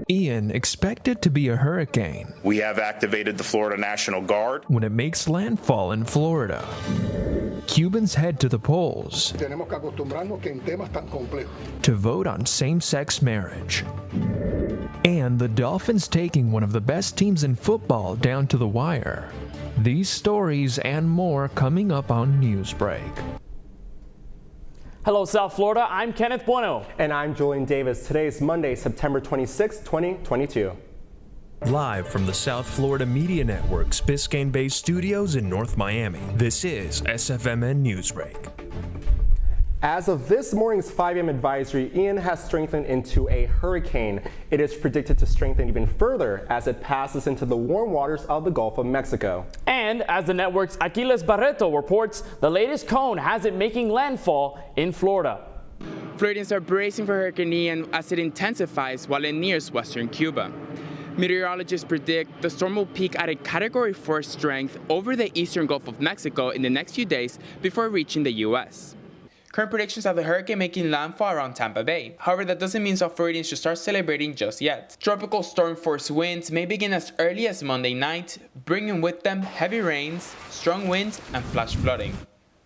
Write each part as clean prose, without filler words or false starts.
Ian expected to be a hurricane. We have activated the Florida National Guard. When it makes landfall in Florida, Cubans head to the polls to vote on same-sex marriage. And the Dolphins taking one of the best teams in football down to the wire. These stories and more coming up on Newsbreak. Hello, South Florida. I'm Kenneth Bueno. And I'm Julian Davis. Today is Monday, September 26, 2022. Live from the South Florida Media Network's Biscayne Bay studios in North Miami, this is SFMN Newsbreak. As of this morning's 5 a.m. advisory, Ian has strengthened into a hurricane. It is predicted to strengthen even further as it passes into the warm waters of the Gulf of Mexico. And as the network's Aquiles Barreto reports, the latest cone has it making landfall in Florida. Floridians are bracing for Hurricane Ian as it intensifies while it nears western Cuba. Meteorologists predict the storm will peak at a Category 4 strength over the eastern Gulf of Mexico in the next few days before reaching the U.S. Current predictions have the hurricane making landfall around Tampa Bay. However, that doesn't mean South Floridians should start celebrating just yet. Tropical storm force winds may begin as early as Monday night, bringing with them heavy rains, strong winds, and flash flooding.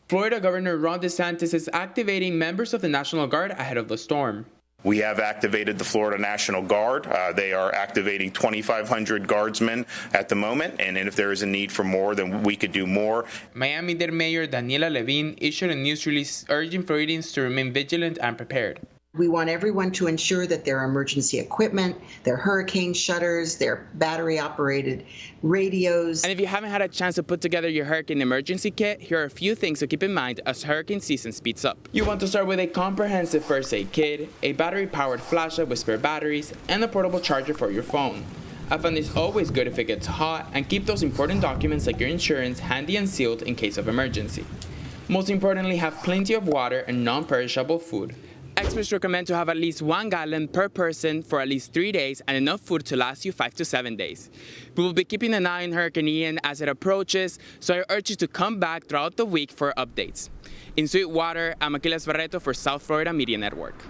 Florida Governor Ron DeSantis is activating members of the National Guard ahead of the storm. We have activated the Florida National Guard. They are activating 2,500 guardsmen at the moment, and if there is a need for more, then we could do more. Miami-Dade Mayor Daniela Levine issued a news release urging Floridians to remain vigilant and prepared. We want everyone to ensure that their emergency equipment, their hurricane shutters, their battery-operated radios. And if you haven't had a chance to put together your hurricane emergency kit, here are a few things to keep in mind as hurricane season speeds up. You want to start with a comprehensive first aid kit, a battery-powered flashlight with spare batteries, and a portable charger for your phone. A fan is always good if it gets hot, and keep those important documents like your insurance handy and sealed in case of emergency. Most importantly, have plenty of water and non-perishable food. Experts recommend to have at least 1 gallon per person for at least 3 days and enough food to last you 5 to 7 days. We will be keeping an eye on Hurricane Ian as it approaches, so I urge you to come back throughout the week for updates. In Sweetwater, I'm Aquiles Barreto for South Florida Media Network.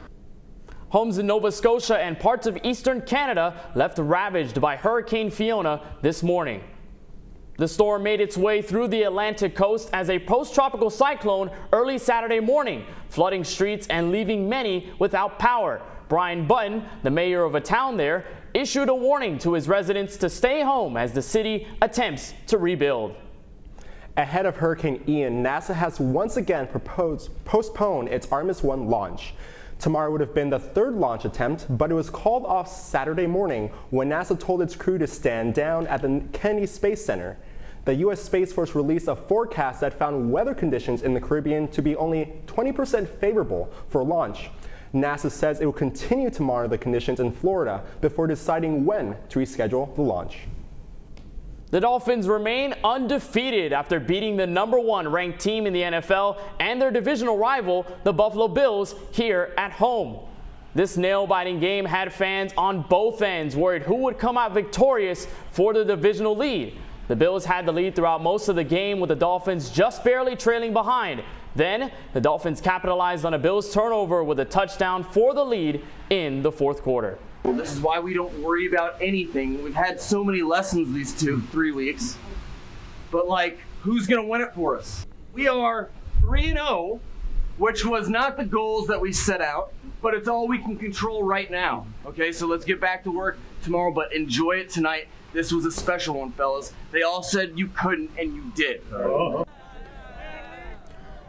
Homes in Nova Scotia and parts of eastern Canada left ravaged by Hurricane Fiona this morning. The storm made its way through the Atlantic coast as a post-tropical cyclone early Saturday morning, flooding streets and leaving many without power. Brian Button, the mayor of a town there, issued a warning to his residents to stay home as the city attempts to rebuild. Ahead of Hurricane Ian, NASA has once again postponed its Artemis 1 launch. Tomorrow would have been the 3rd launch attempt, but it was called off Saturday morning when NASA told its crew to stand down at the Kennedy Space Center. The U.S. Space Force released a forecast that found weather conditions in the Caribbean to be only 20% favorable for launch. NASA says it will continue to monitor the conditions in Florida before deciding when to reschedule the launch. The Dolphins remain undefeated after beating the #1 ranked team in the NFL and their divisional rival, the Buffalo Bills, here at home. This nail-biting game had fans on both ends worried who would come out victorious for the divisional lead. The Bills had the lead throughout most of the game with the Dolphins just barely trailing behind. Then, the Dolphins capitalized on a Bills turnover with a touchdown for the lead in the 4th quarter. Well, this is why we don't worry about anything. We've had so many lessons these 3 weeks. But, who's going to win it for us? We are 3-0, which was not the goals that we set out, but it's all we can control right now. Okay, so let's get back to work tomorrow, but enjoy it tonight. This was a special one, fellas. They all said you couldn't, and you did.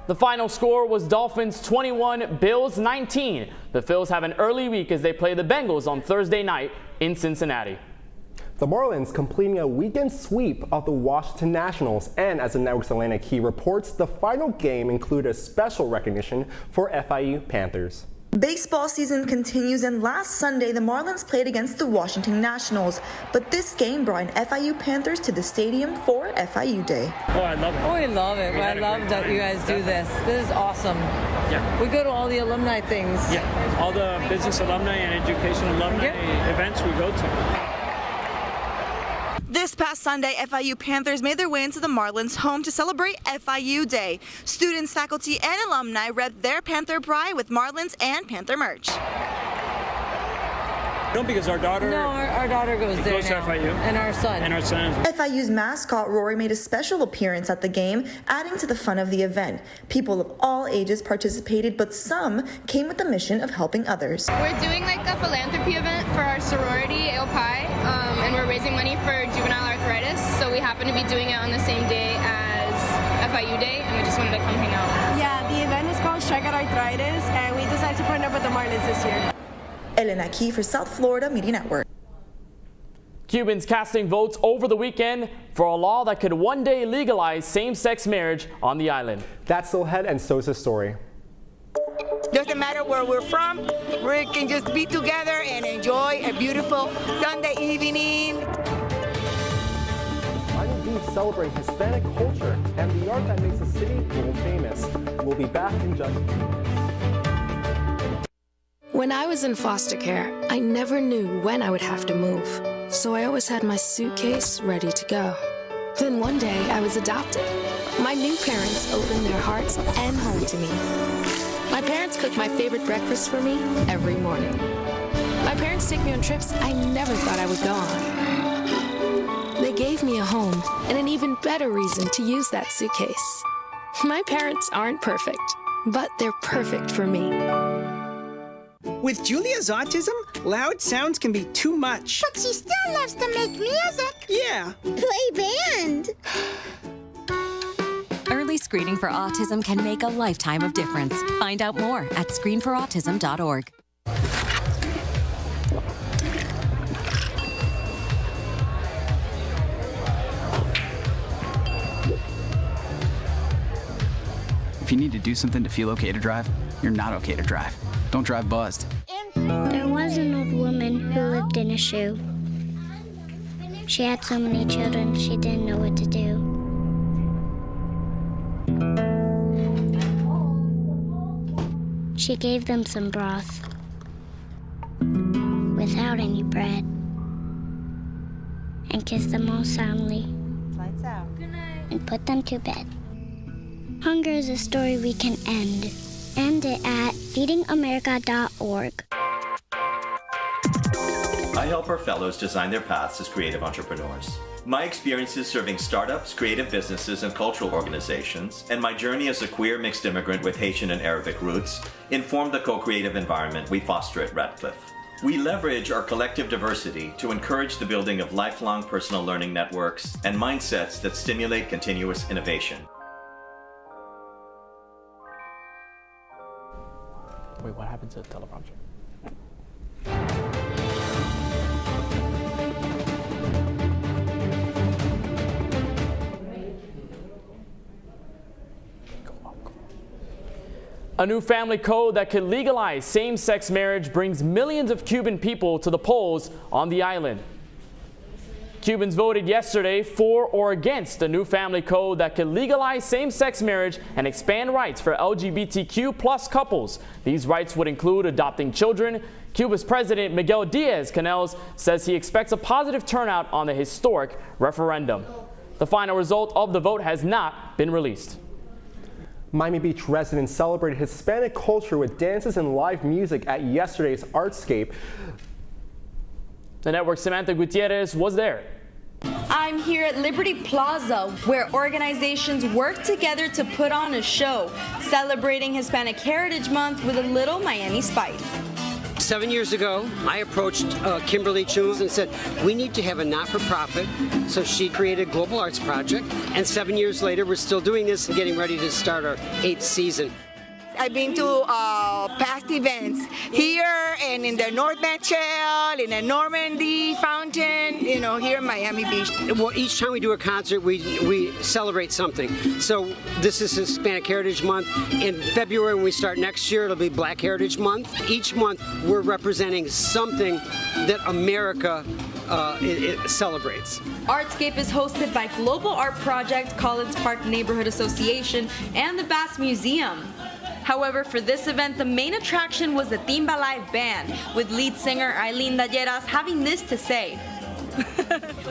The final score was Dolphins 21, Bills 19. The Phils have an early week as they play the Bengals on Thursday night in Cincinnati. The Marlins completing a weekend sweep of the Washington Nationals, and as the network's Atlanta Key reports, the final game included a special recognition for FIU Panthers. Baseball season continues, and last Sunday the Marlins played against the Washington Nationals, but this game brought FIU Panthers to the stadium for FIU Day. Oh, I love it. Oh, we love it. I love that you guys do this. This is awesome. Yeah. We go to all the alumni things. Yeah, all the business alumni and education alumni events we go to. This past Sunday, FIU Panthers made their way into the Marlins' home to celebrate FIU Day. Students, faculty, and alumni repped their Panther pride with Marlins and Panther merch. No, because our daughter. No, our daughter goes there goes to now. FIU. And our son. And our son. FIU's mascot Rory made a special appearance at the game, adding to the fun of the event. People of all ages participated, but some came with the mission of helping others. We're doing like a philanthropy event for our sorority, Ale Pi, and we're raising money for juvenile arthritis. So we happen to be doing it on the same day as FIU Day, and we just wanted to come hang out. Yeah, the event is called Strike Out Arthritis, and we decided to partner with the Marlins this year. Elena Key for South Florida Media Network. Cubans casting votes over the weekend for a law that could one day legalize same-sex marriage on the island. That's still ahead, and so is the story. Doesn't matter where we're from, we can just be together and enjoy a beautiful Sunday evening. Miami Beach celebrating Hispanic culture and the art that makes the city world famous. We'll be back in just a few minutes. When I was in foster care, I never knew when I would have to move, so I always had my suitcase ready to go. Then one day, I was adopted. My new parents opened their hearts and home to me. My parents cook my favorite breakfast for me every morning. My parents take me on trips I never thought I would go on. They gave me a home and an even better reason to use that suitcase. My parents aren't perfect, but they're perfect for me. With Julia's autism, loud sounds can be too much. But she still loves to make music. Yeah. Play band. Early screening for autism can make a lifetime of difference. Find out more at screenforautism.org. If you need to do something to feel okay to drive, you're not okay to drive. Don't drive buzzed. There was an old woman who lived in a shoe. She had so many children, she didn't know what to do. She gave them some broth without any bread and kissed them all soundly. Lights out. Good night. And put them to bed. Hunger is a story we can end. End it at feedingamerica.org. I help our fellows design their paths as creative entrepreneurs. My experiences serving startups, creative businesses, and cultural organizations, and my journey as a queer mixed immigrant with Haitian and Arabic roots, inform the co-creative environment we foster at Radcliffe. We leverage our collective diversity to encourage the building of lifelong personal learning networks and mindsets that stimulate continuous innovation. Wait, what happened to the teleprompter? A new family code that could legalize same-sex marriage brings millions of Cuban people to the polls on the island. Cubans voted yesterday for or against a new family code that could legalize same-sex marriage and expand rights for LGBTQ plus couples. These rights would include adopting children. Cuba's President Miguel Diaz-Canel says he expects a positive turnout on the historic referendum. The final result of the vote has not been released. Miami Beach residents celebrated Hispanic culture with dances and live music at yesterday's Artscape. The network's Samantha Gutierrez was there. I'm here at Liberty Plaza, where organizations work together to put on a show, celebrating Hispanic Heritage Month with a little Miami spice. 7 years ago, I approached Kimberly Chu and said, we need to have a not-for-profit. So she created Global Arts Project. And 7 years later, we're still doing this and getting ready to start our 8th season. I've been to past events here and in the North Bench Trail, in the Normandy Fountain, you know, here in Miami Beach. Well, each time we do a concert, we celebrate something. So this is Hispanic Heritage Month. In February, when we start next year, it'll be Black Heritage Month. Each month, we're representing something that America it celebrates. Artscape is hosted by Global Art Project, Collins Park Neighborhood Association, and the Bass Museum. However, for this event, the main attraction was the Timba Live Band, with lead singer Eileen Dalleras having this to say.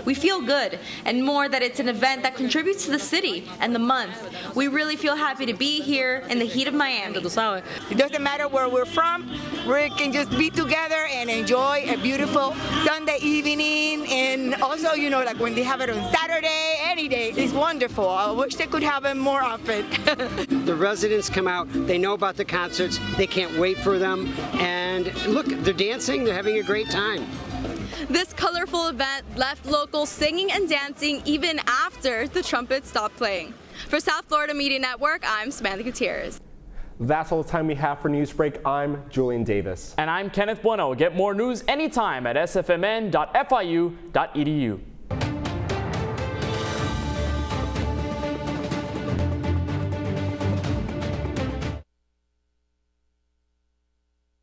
We feel good, and more that it's an event that contributes to the city and the month. We really feel happy to be here in the heat of Miami. It doesn't matter where we're from, we can just be together and enjoy a beautiful Sunday evening. And also, you know, like when they have it on Saturday, any day, it's wonderful. I wish they could have it more often. The residents come out, they know about the concerts, they can't wait for them, and look, they're dancing, they're having a great time. This colorful event left locals singing and dancing even after the trumpets stopped playing. For South Florida Media Network, I'm Samantha Gutierrez. That's all the time we have for Newsbreak. I'm Julian Davis. And I'm Kenneth Bueno. Get more news anytime at sfmn.fiu.edu.